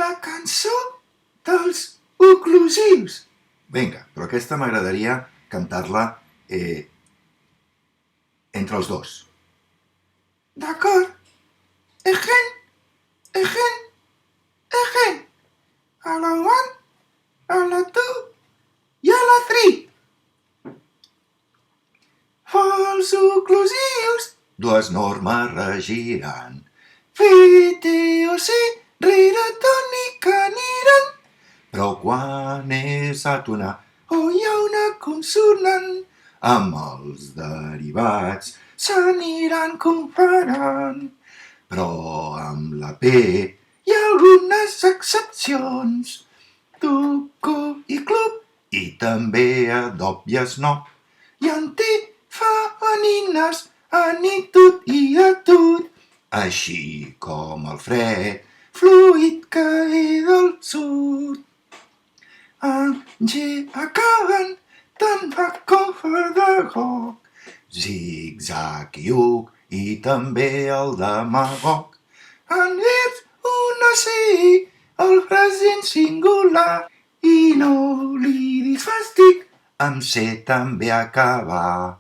La cançó dels oclusius. Vinga, però aquesta m'agradaria cantar-la entre els dos. D'acord. Egen, egen, egen. A la one, a la two i a la three. Els oclusius dues normes regiran. FTOC, rere tònica aniran. Però quan és àtona o hi ha una consonant, amb els derivats s'aniran comparant. Però amb la P hi ha algunes excepcions. Tuco i club, i també adob i esnob. I antifemenines, anitut i atut. Així com el fred, fluid que ve del sud. En G acaben tant va com pedagog, zig-zag i uc, i també el demagog. En verbs una C, el present singular, i no li dis fàstic, amb C també acabar.